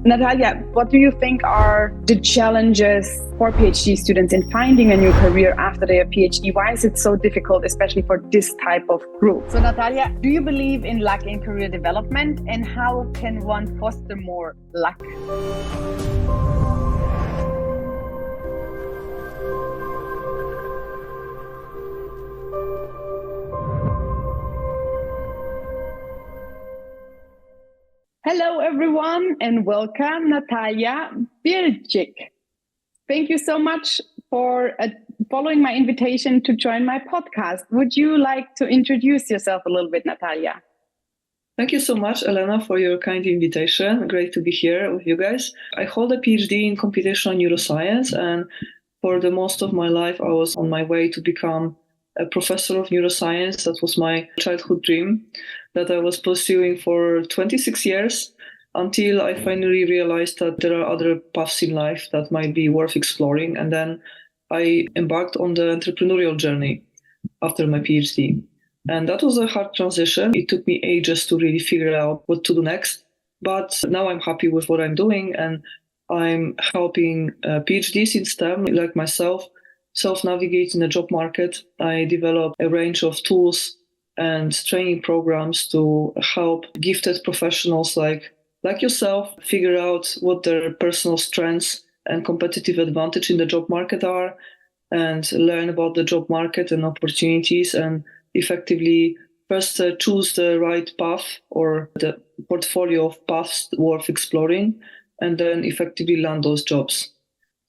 Natalia, what do you think are the challenges for PhD students in finding a new career after their PhD? Why is it so difficult, especially for this type of group? So Natalia, do you believe in luck in career development, and how can one foster more luck? Hello, everyone, and welcome, Natalia Bielczyk. Thank you so much for following my invitation to join my podcast. Would you like to introduce yourself a little bit, Natalia? Thank you so much, Elena, for your kind invitation. Great to be here with you guys. I hold a PhD in computational neuroscience, and for the most of my life, I was on my way to become a professor of neuroscience. That was my childhood dream that I was pursuing for 26 years until I finally realized that there are other paths in life that might be worth exploring. And then I embarked on the entrepreneurial journey after my PhD. And that was a hard transition. It took me ages to really figure out what to do next. But now I'm happy with what I'm doing, and I'm helping PhDs in STEM like myself self-navigate in the job market. I develop a range of tools and training programs to help gifted professionals like yourself figure out what their personal strengths and competitive advantage in the job market are, and learn about the job market and opportunities, and effectively first choose the right path or the portfolio of paths worth exploring, and then effectively land those jobs.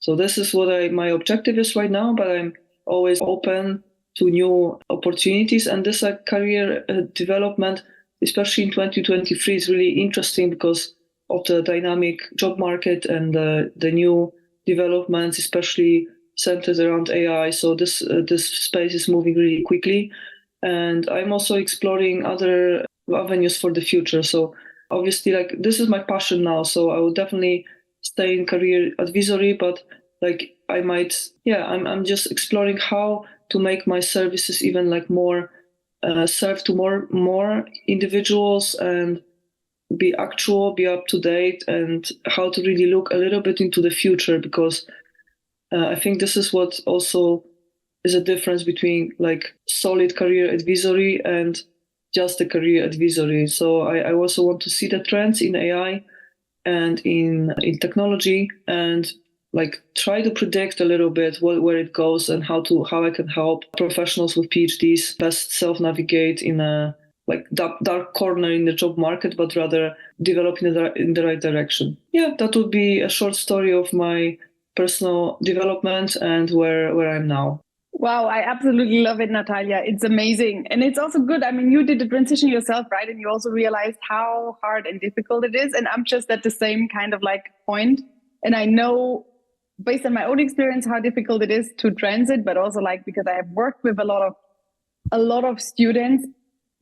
So this is what my objective is right now, but I'm always open to new opportunities. And this career development, especially in 2023, is really interesting because of the dynamic job market and the new developments, especially centered around AI. So this space is moving really quickly. And I'm also exploring other avenues for the future. So obviously, this is my passion now. So I will definitely stay in career advisory, but I'm just exploring how to make my services even more serve to more individuals and be up to date, and how to really look a little bit into the future, because I think this is what also is a difference between solid career advisory and just a career advisory. So I also want to see the trends in AI and in technology, and try to predict a little bit where it goes, and how I can help professionals with PhDs best self-navigate in a dark corner in the job market, but rather develop in the right direction. Yeah, that would be a short story of my personal development and where I'm now. Wow, I absolutely love it, Natalia. It's amazing. And it's also good. I mean, you did the transition yourself, right? And you also realized how hard and difficult it is. And I'm just at the same kind of point. And I know, based on my own experience, how difficult it is to transit, but also because I have worked with a lot of students.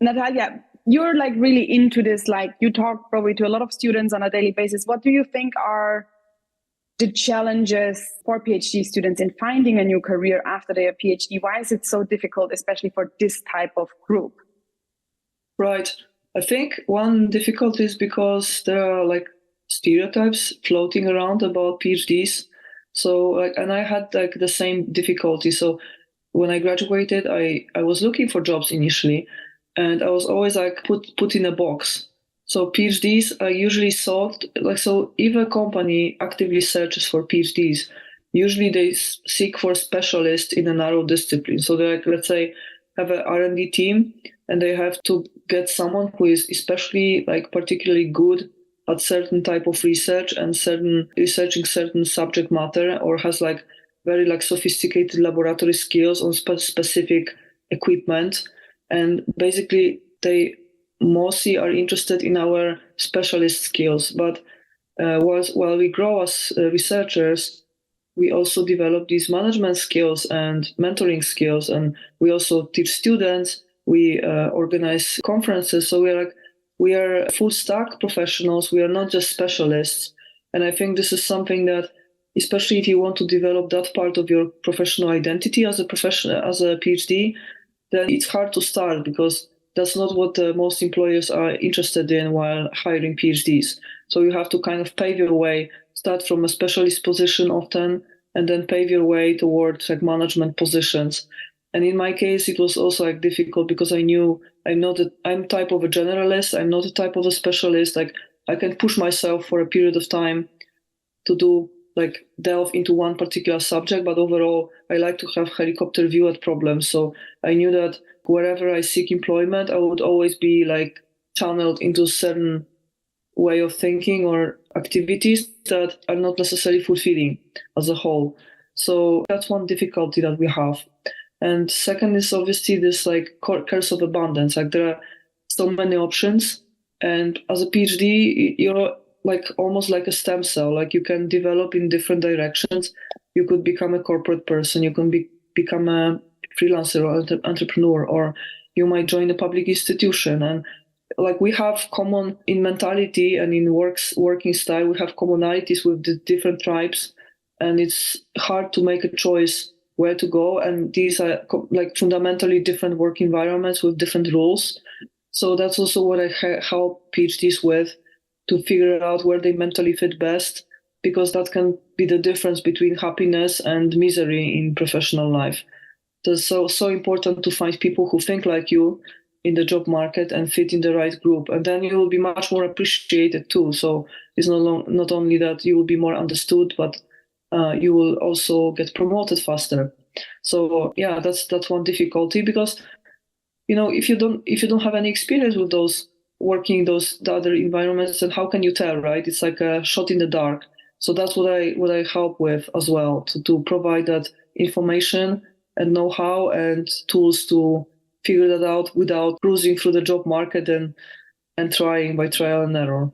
Natalia, you're really into this, you talk probably to a lot of students on a daily basis. What do you think are the challenges for PhD students in finding a new career after their PhD? Why is it so difficult, especially for this type of group? Right. I think one difficulty is because there are stereotypes floating around about PhDs. So and I had the same difficulty. So when I graduated, I was looking for jobs initially, and I was always put in a box. So PhDs are usually sought, so if a company actively searches for PhDs, usually they seek for specialists in a narrow discipline. So they let's say, have an R&D team, and they have to get someone who is especially particularly good at certain type of research and researching certain subject matter, or has very sophisticated laboratory skills on specific equipment. And basically they mostly are interested in our specialist skills. But while we grow as researchers, we also develop these management skills and mentoring skills, and we also teach students. We organize conferences. So we are full stack professionals. We are not just specialists. And I think this is something that, especially if you want to develop that part of your professional identity as a PhD, then it's hard to start, because that's not what most employers are interested in while hiring PhDs. So you have to kind of pave your way, start from a specialist position often, and then pave your way towards like management positions. And in my case, it was also like difficult because I knew I'm type of a generalist. I'm not a type of a specialist. Like I can push myself for a period of time to do like delve into one particular subject, but overall I like to have helicopter view at problems. So I knew that wherever I seek employment, I would always be like channeled into certain way of thinking or activities that are not necessarily fulfilling as a whole. So that's one difficulty that we have. And second is obviously this like curse of abundance. Like there are so many options, and as a PhD, you're like almost like a stem cell. Like you can develop in different directions. You could become a corporate person. You can become a freelancer or entrepreneur, or you might join a public institution. And like we have common in mentality and in working style, we have commonalities with the different tribes, and it's hard to make a choice where to go. And these are like fundamentally different work environments with different rules. So that's also what I help PhDs with, to figure out where they mentally fit best, because that can be the difference between happiness and misery in professional life. It's so important to find people who think like you in the job market and fit in the right group, and then you will be much more appreciated too. So it's not only that you will be more understood, but you will also get promoted faster. So yeah, that's one difficulty, because if you don't have any experience with those working the other environments, then how can you tell, right? It's like a shot in the dark. So that's what I help with as well, to provide that information and know-how and tools to figure that out without cruising through the job market and trying by trial and error.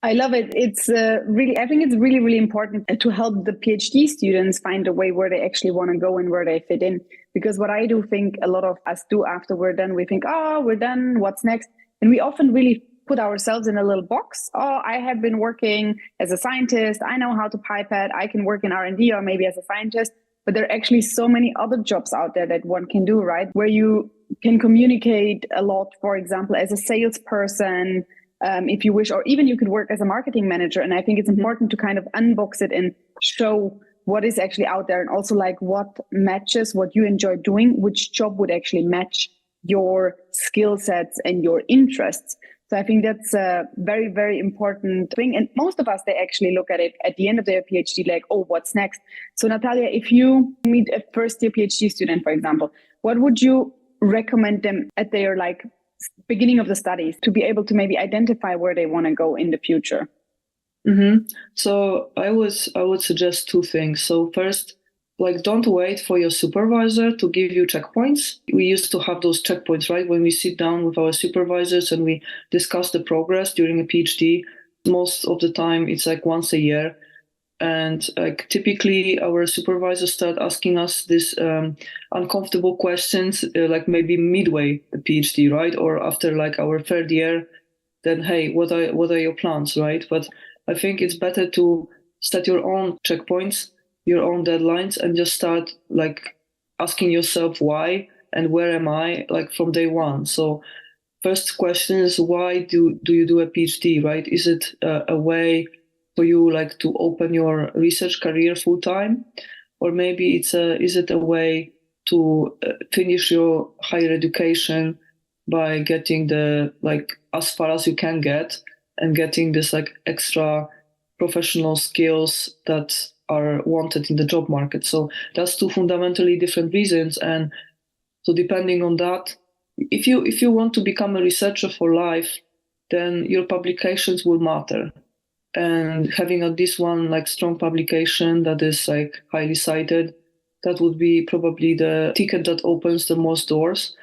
I love it. It's I think it's really, really important to help the PhD students find a way where they actually want to go and where they fit in. Because what I do think a lot of us do after we're done, we think, oh, we're done, what's next? And we often really put ourselves in a little box. Oh, I have been working as a scientist. I know how to pipette. I can work in R&D or maybe as a scientist. But there are actually so many other jobs out there that one can do, right? Where you can communicate a lot, for example, as a salesperson, if you wish, or even you could work as a marketing manager. And I think it's important to kind of unbox it and show what is actually out there, and also like what matches what you enjoy doing, which job would actually match your skill sets and your interests. So I think that's a very, very important thing. And most of us, they actually look at it at the end of their PhD like, oh, what's next? So Natalia, if you meet a first year PhD student, for example, what would you recommend them at their like beginning of the studies to be able to maybe identify where they want to go in the future? Mm-hmm. So I would suggest two things. So first, like don't wait for your supervisor to give you checkpoints. We used to have those checkpoints, right? When we sit down with our supervisors and we discuss the progress during a PhD, most of the time it's like once a year. And like typically our supervisors start asking us these uncomfortable questions, like maybe midway the PhD, right? Or after like our third year, then, hey, what are your plans, right? But I think it's better to set your own checkpoints, your own deadlines, and just start like asking yourself why and where am I, like from day one. So first question is, why do you do a PhD, right? Is it a way for you like to open your research career full time, or maybe is it a way to finish your higher education by getting the like as far as you can get and getting this like extra professional skills that are wanted in the job market. So that's two fundamentally different reasons. And so depending on that, if you want to become a researcher for life, then your publications will matter. And having at least one like strong publication that is like highly cited, that would be probably the ticket that opens the most doors.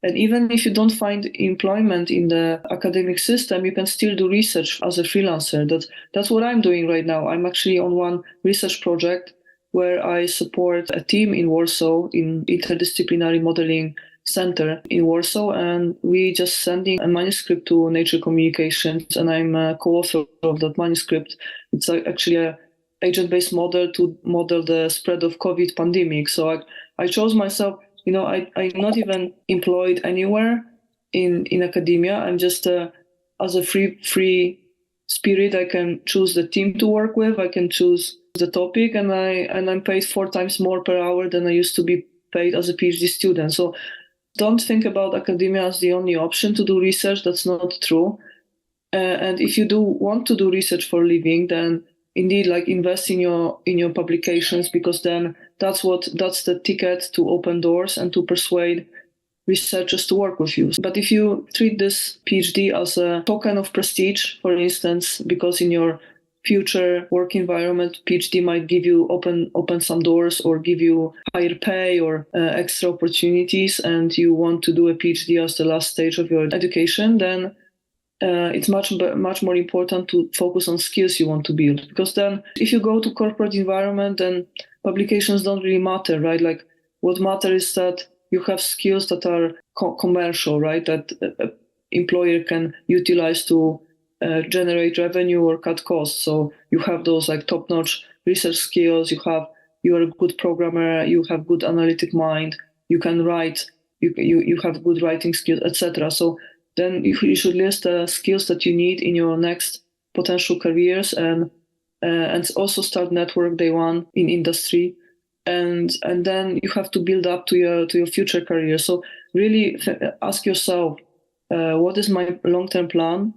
And even if you don't find employment in the academic system, you can still do research as a freelancer. That's what I'm doing right now. I'm actually on one research project where I support a team in Warsaw in interdisciplinary modeling center in Warsaw, and we just sending a manuscript to Nature Communications, and I'm a co-author of that manuscript. It's actually a agent-based model to model the spread of COVID pandemic. So I chose myself. I'm not even employed anywhere in academia. I'm just as a free spirit. I can choose the team to work with. I can choose the topic, and I'm paid 4 times more per hour than I used to be paid as a PhD student. So don't think about academia as the only option to do research. That's not true. And if you do want to do research for a living, then indeed, like, invest in your publications, because then that's the ticket to open doors and to persuade researchers to work with you. But if you treat this PhD as a token of prestige, for instance, because in your future work environment, PhD might give you open some doors or give you higher pay or extra opportunities, and you want to do a PhD as the last stage of your education, then it's much more important to focus on skills you want to build. Because then if you go to corporate environment, then publications don't really matter, right? Like, what matters is that you have skills that are commercial, right? That employer can utilize to generate revenue or cut costs. So you have those like top-notch research skills. You are a good programmer. You have good analytic mind. You can write. You have good writing skills, etc. So then you should list the skills that you need in your next potential careers, and also start network day one in industry. And then you have to build up to your future career. So really ask yourself, what is my long-term plan,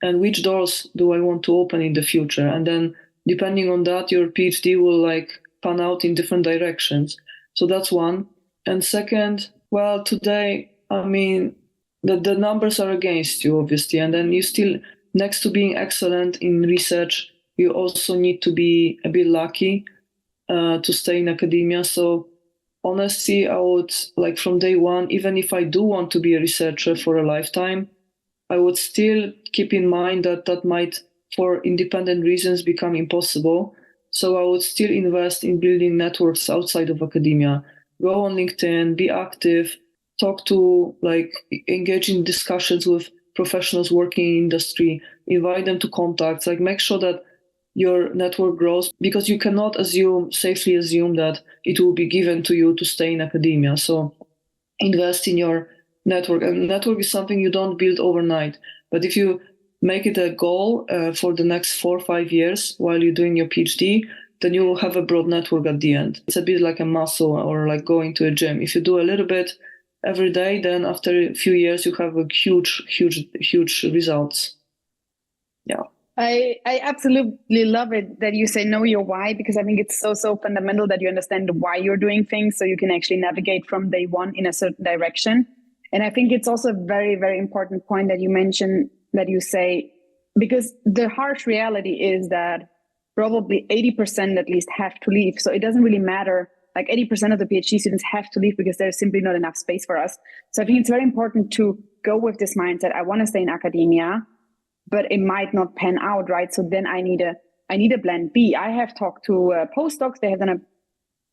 and which doors do I want to open in the future? And then depending on that, your PhD will like pan out in different directions. So that's one. And second, well, today, I mean, the numbers are against you, obviously. And then you still, next to being excellent in research, you also need to be a bit lucky to stay in academia. So honestly, I would, like, from day one, even if I do want to be a researcher for a lifetime, I would still keep in mind that might, for independent reasons, become impossible. So I would still invest in building networks outside of academia. Go on LinkedIn, be active, engage in discussions with professionals working in industry, invite them to contacts, like, make sure that your network grows, because you cannot safely assume that it will be given to you to stay in academia. So invest in your network. And network is something you don't build overnight. But if you make it a goal for the next 4 or 5 years while you're doing your PhD, then you will have a broad network at the end. It's a bit like a muscle, or like going to a gym. If you do a little bit every day, then after a few years, you have a huge results. Yeah. I absolutely love it that you say know your why, because I think it's so fundamental that you understand why you're doing things, so you can actually navigate from day one in a certain direction. And I think it's also a very, very important point that you mentioned, that you say, because the harsh reality is that probably 80% at least have to leave. So it doesn't really matter. Like 80% of the PhD students have to leave because there's simply not enough space for us. So I think it's very important to go with this mindset. I want to stay in academia, but it might not pan out, right? So then I need a plan B. I have talked to postdocs. They have done a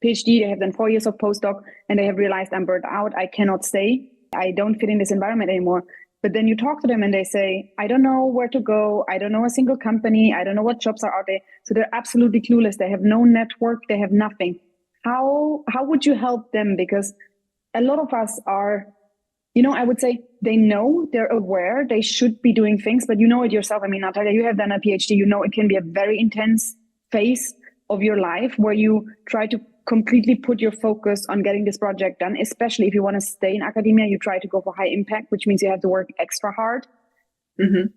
PhD. They have done 4 years of postdoc, and they have realized I'm burnt out. I cannot stay. I don't fit in this environment anymore. But then you talk to them and they say, I don't know where to go. I don't know a single company. I don't know what jobs are out there. So they're absolutely clueless. They have no network. They have nothing. How would you help them? Because a lot of us are, I would say they know, they're aware, they should be doing things, but you know it yourself. I mean, Natalia, you have done a PhD, it can be a very intense phase of your life where you try to completely put your focus on getting this project done, especially if you want to stay in academia. You try to go for high impact, which means you have to work extra hard. Mm-hmm.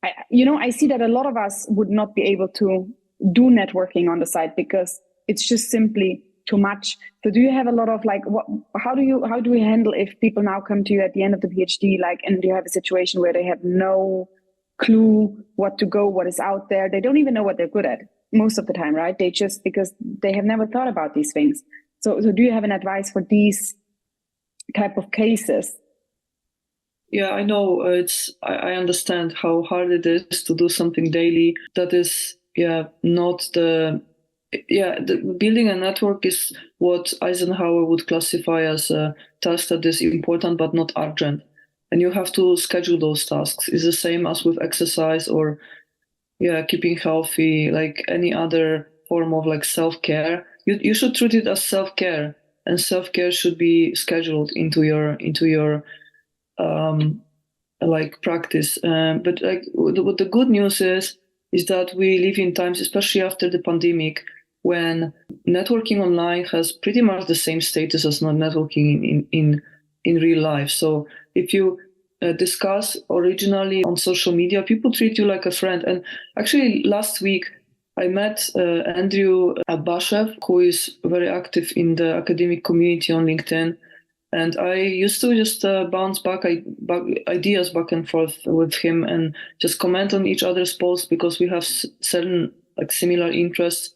I see that a lot of us would not be able to do networking on the side because it's just simply too much. So do you have a lot of how do we handle if people now come to you at the end of the PhD, and you have a situation where they have no clue what to go, what is out there. They don't even know what they're good at most of the time, right? They just, because they have never thought about these things. So do you have an advice for these type of cases? Yeah, I know. I understand how hard it is to do something daily that is, not the building a network is what Eisenhower would classify as a task that is important but not urgent. And you have to schedule those tasks. It's the same as with exercise or keeping healthy, like any other form of self-care. You should treat it as self-care. and self-care should be scheduled into your like practice. But like what the good news is that we live in times, especially after the pandemic, when networking online has pretty much the same status as not networking in real life. So if you discuss originally on social media, people treat you like a friend. And actually, last week I met Andrew Abashev, who is very active in the academic community on LinkedIn. And I used to just bounce back ideas back and forth with him and just comment on each other's posts because we have certain like similar interests.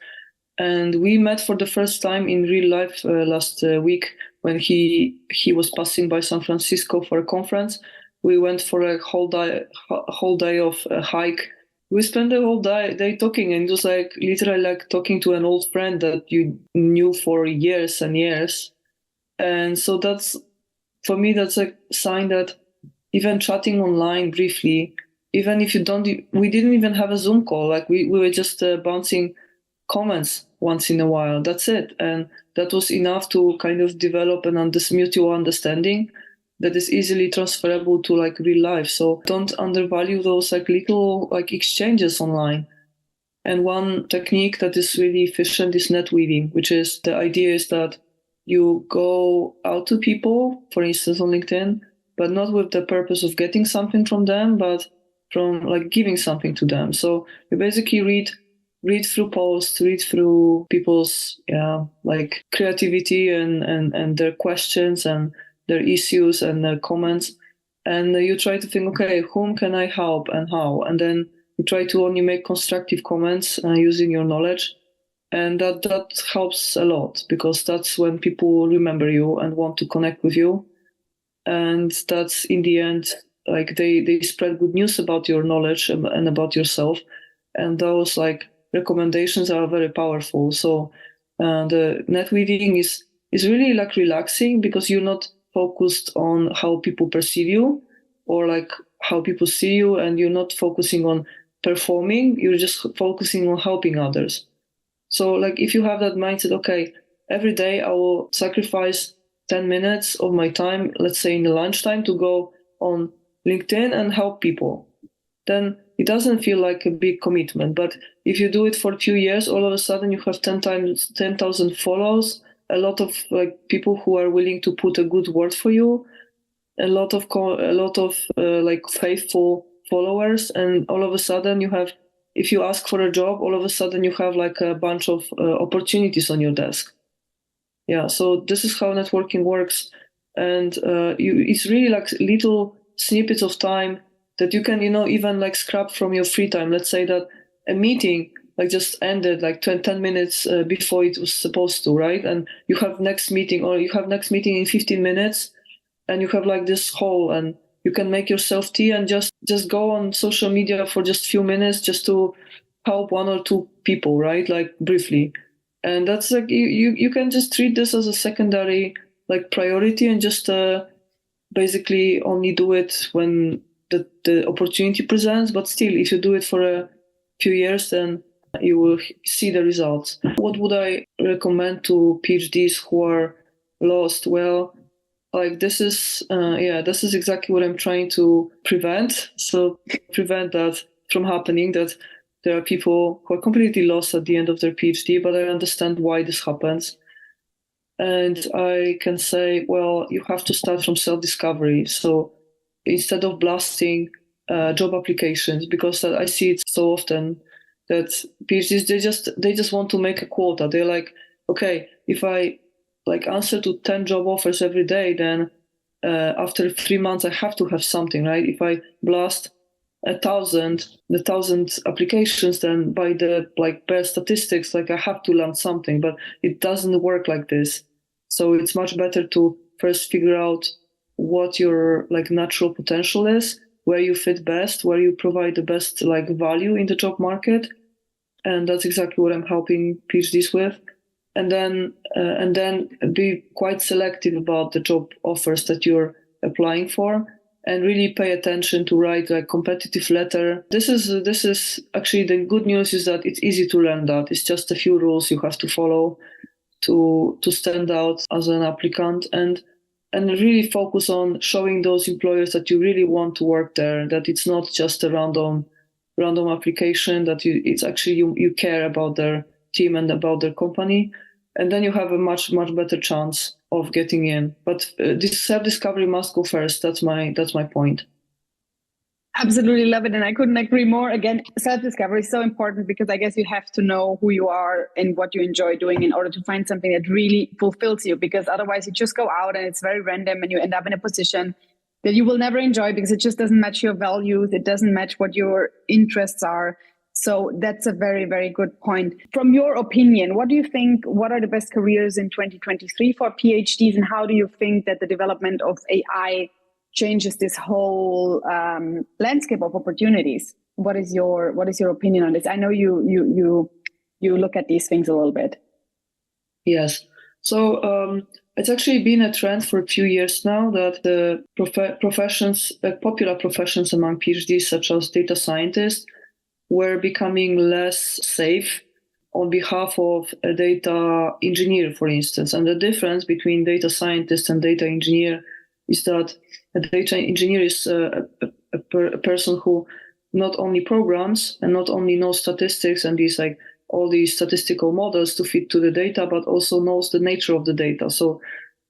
And we met for the first time in real life last week when he was passing by San Francisco for a conference. We went for a whole day of a hike. We spent the whole day talking, and it was like literally like talking to an old friend that you knew for years and years. And so that's, for me, that's a sign that even chatting online briefly, even if we didn't even have a Zoom call, like we were just bouncing comments once in a while. That's it. And that was enough to kind of develop this mutual understanding that is easily transferable to like real life. So don't undervalue those like little like exchanges online. And one technique that is really efficient is net weaving, which is the idea is that you go out to people, for instance, on LinkedIn, but not with the purpose of getting something from them, but from like giving something to them. So you basically read through posts, read through people's like creativity and their questions and their issues and their comments. And you try to think, okay, whom can I help and how? And then you try to only make constructive comments using your knowledge. And that helps a lot because that's when people remember you and want to connect with you. And that's in the end, like they spread good news about your knowledge and about yourself. And those like recommendations are very powerful. So the net weaving is really like relaxing because you're not focused on how people perceive you or like how people see you, and you're not focusing on performing, you're just focusing on helping others. So like if you have that mindset, okay, every day I will sacrifice 10 minutes of my time, let's say in the lunchtime, to go on LinkedIn and help people, then it doesn't feel like a big commitment. But if you do it for a few years, all of a sudden you have 10,000 follows, a lot of like people who are willing to put a good word for you, a lot of like faithful followers, and all of a sudden you have, if you ask for a job, all of a sudden you have like a bunch of opportunities on your desk. Yeah, so this is how networking works, and it's really like little snippets of time that you can, even like scrap from your free time. Let's say that a meeting like just ended like 10 minutes before it was supposed to, right? And you have next meeting in 15 minutes, and you have like this whole, and you can make yourself tea and just go on social media for just a few minutes just to help one or two people, right? Like briefly. And that's like, you can just treat this as a secondary like priority and just basically only do it when the opportunity presents. But still, if you do it for a few years, then you will see the results. What would I recommend to PhDs who are lost? Well, like this is exactly what I'm trying to prevent. So prevent that from happening, that there are people who are completely lost at the end of their PhD, but I understand why this happens. And I can say, well, you have to start from self-discovery. So instead of blasting job applications, because I see it so often that PhDs, they just want to make a quota. They're like, okay, if I like answer to 10 job offers every day, then after 3 months I have to have something, right? If I blast 1,000 applications, then by the like bare statistics, like I have to land something. But it doesn't work like this. So it's much better to first figure out what your like natural potential is, where you fit best, where you provide the best like value in the job market. And that's exactly what I'm helping PhDs with. And then be quite selective about the job offers that you're applying for, and really pay attention to write a competitive letter. This is actually, the good news is that it's easy to learn that. It's just a few rules you have to follow. to stand out as an applicant, and really focus on showing those employers that you really want to work there, that it's not just a random application, that it's actually you care about their team and about their company, and then you have a much better chance of getting in. But this self-discovery must go first. That's my point. Absolutely love it. And I couldn't agree more. Again, self-discovery is so important, because I guess you have to know who you are and what you enjoy doing in order to find something that really fulfills you, because otherwise you just go out and it's very random and you end up in a position that you will never enjoy because it just doesn't match your values. It doesn't match what your interests are. So that's a very, very good point. From your opinion, what do you think, what are the best careers in 2023 for PhDs, and how do you think that the development of AI changes this whole landscape of opportunities? What is your opinion on this? I know you look at these things a little bit. Yes. So it's actually been a trend for a few years now that the professions, popular professions among PhDs, such as data scientists, were becoming less safe on behalf of a data engineer, for instance. And the difference between data scientist and data engineer is that a data engineer is a person who not only programs and not only knows statistics and all these statistical models to fit to the data, but also knows the nature of the data. So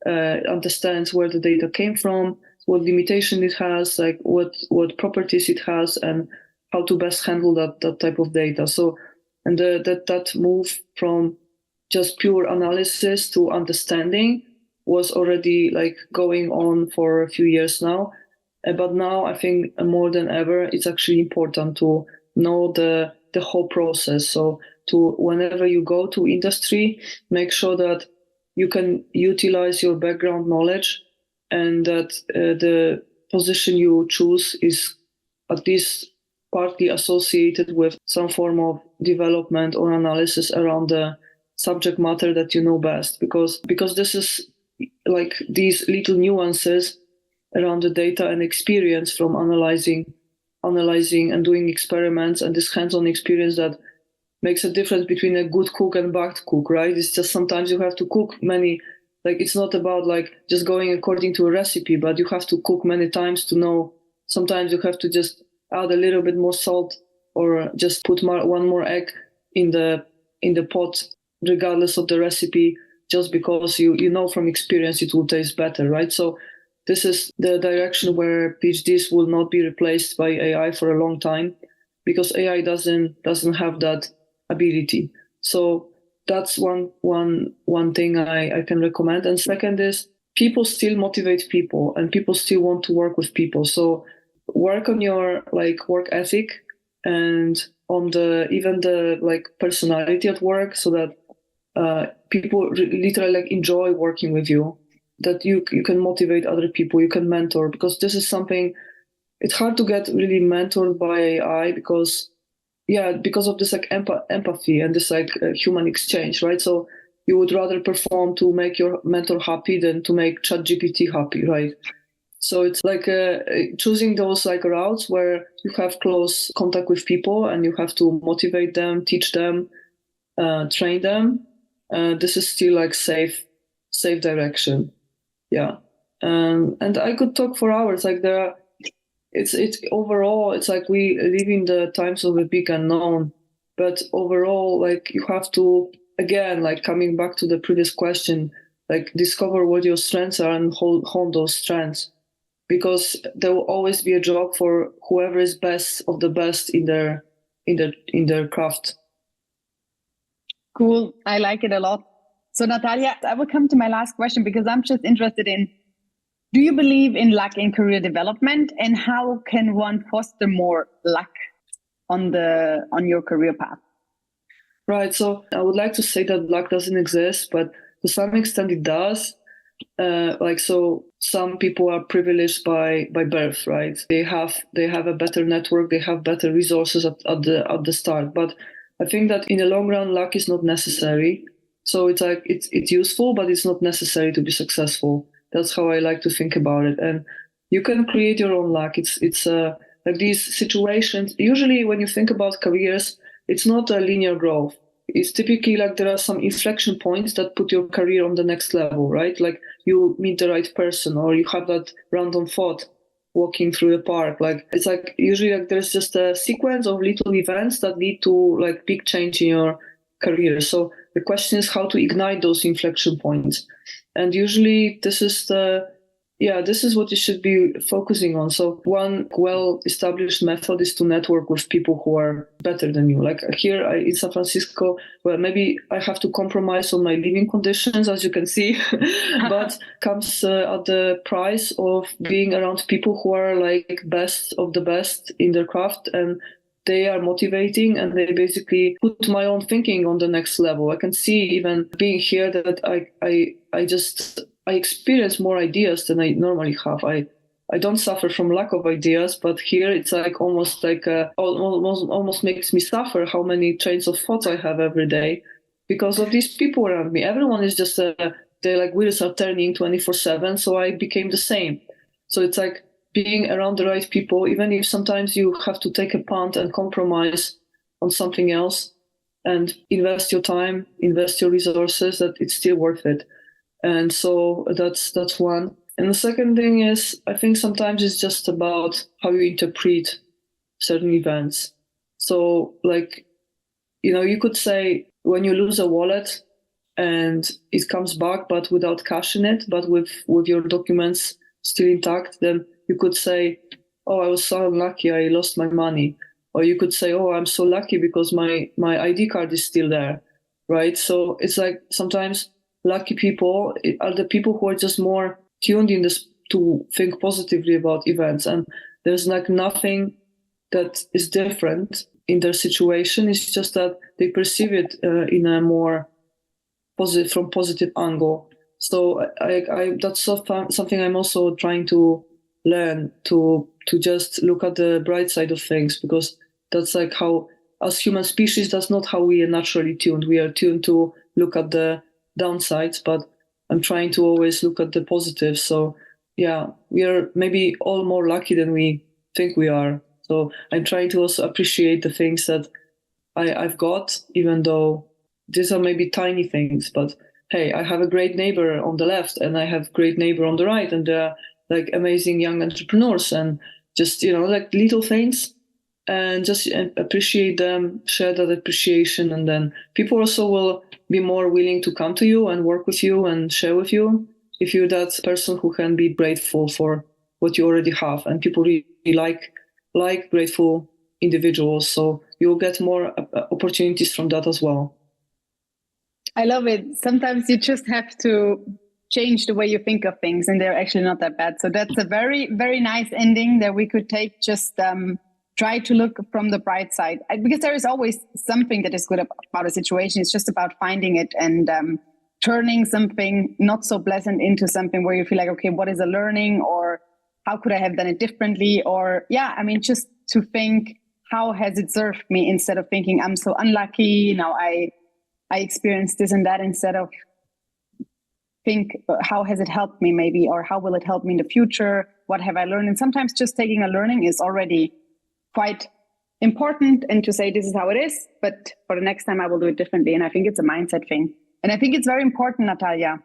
understands where the data came from, what limitation it has, what properties it has, and how to best handle that type of data. So, and that move from just pure analysis to understanding was already going on for a few years now. But now I think more than ever, it's actually important to know the whole process. So to whenever you go to industry, make sure that you can utilize your background knowledge, and that the position you choose is at least partly associated with some form of development or analysis around the subject matter that you know best, because this is these little nuances around the data and experience from analyzing and doing experiments, and this hands-on experience that makes a difference between a good cook and bad cook, right? It's just sometimes you have to cook many, it's not about just going according to a recipe, but you have to cook many times to know. Sometimes you have to just add a little bit more salt, or just put one more egg in the pot, regardless of the recipe, just because you know from experience it will taste better, right? So this is the direction where PhDs will not be replaced by AI for a long time, because AI doesn't have that ability. So that's one thing I can recommend. And second is, people still motivate people, and people still want to work with people. So work on your work ethic, and on the personality at work, so that people literally enjoy working with you, that you can motivate other people, you can mentor, because this is something, it's hard to get really mentored by AI because of this empathy and this human exchange, right? So you would rather perform to make your mentor happy than to make ChatGPT happy, right? So it's choosing those routes where you have close contact with people and you have to motivate them, teach them, train them. This is still safe direction. Yeah. And I could talk for hours. It's overall, it's we live in the times of the big unknown, but overall, you have to, again, coming back to the previous question, discover what your strengths are and hone those strengths, because there will always be a job for whoever is best of the best in their craft. Cool. I like it a lot. So Natalia, I will come to my last question, because I'm just interested in, do you believe in luck in career development, and how can one foster more luck on your career path? Right. So I would like to say that luck doesn't exist, but to some extent it does. So some people are privileged by birth, right? They have a better network, they have better resources at the start. But I think that in the long run, luck is not necessary. So it's useful, but it's not necessary to be successful. That's how I like to think about it. And you can create your own luck. It's these situations. Usually, when you think about careers, it's not a linear growth. it's typically like there are some inflection points that put your career on the next level, right? Like you meet the right person, or you have that random thought walking through the park. Like it's like usually like there's just a sequence of little events that lead to like big change in your career. So the question is how to ignite those inflection points. And usually this is what you should be focusing on. So one well-established method is to network with people who are better than you. Like here in San Francisco, well, maybe I have to compromise on my living conditions, as you can see, but comes at the price of being around people who are like best of the best in their craft, and they are motivating, and they basically put my own thinking on the next level. I can see even being here that I experience more ideas than I normally have. I don't suffer from lack of ideas, but here it's like almost makes me suffer how many trains of thoughts I have every day because of these people around me. Everyone is just they like wheels are turning 24/7. So I became the same. So it's like being around the right people, even if sometimes you have to take a punt and compromise on something else and invest your time, invest your resources, that it's still worth it. And so that's one. And the second thing is, I think sometimes it's just about how you interpret certain events. So like, you could say when you lose a wallet and it comes back, but without cash in it, but with your documents still intact, then you could say, oh, I was so unlucky, I lost my money. Or you could say, oh, I'm so lucky because my ID card is still there, right? So it's like sometimes lucky people are the people who are just more tuned in this to think positively about events. And there's like nothing that is different in their situation. It's just that they perceive it in a more positive angle. So I that's something I'm also trying to learn to just look at the bright side of things, because that's like how, as human species, that's not how we are naturally tuned. We are tuned to look at the downsides, but I'm trying to always look at the positives. So yeah, we are maybe all more lucky than we think we are. So I'm trying to also appreciate the things that I've got, even though these are maybe tiny things. But hey, I have a great neighbor on the left and I have great neighbor on the right, and they're like amazing young entrepreneurs, and just, like little things, and just appreciate them, share that appreciation. And then people also will be more willing to come to you and work with you and share with you if you're that person who can be grateful for what you already have. And people really like grateful individuals. So you'll get more opportunities from that as well. I love it. Sometimes you just have to change the way you think of things, and they're actually not that bad. So that's a very, very nice ending that we could take. Just try to look from the bright side, because there is always something that is good about a situation. It's just about finding it and turning something not so pleasant into something where you feel like, okay, what is a learning, or how could I have done it differently? Or just to think, how has it served me, instead of thinking I'm so unlucky, now I experienced this and that, instead of think, how has it helped me maybe, or how will it help me in the future? What have I learned? And sometimes just taking a learning is already quite important, and to say this is how it is, but for the next time I will do it differently. And I think it's a mindset thing. And I think it's very important, Natalia.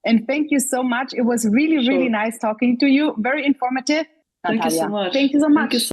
And thank you so much. It was really, really nice talking to you. Very informative, Natalia. Thank you so much. Thank you so much.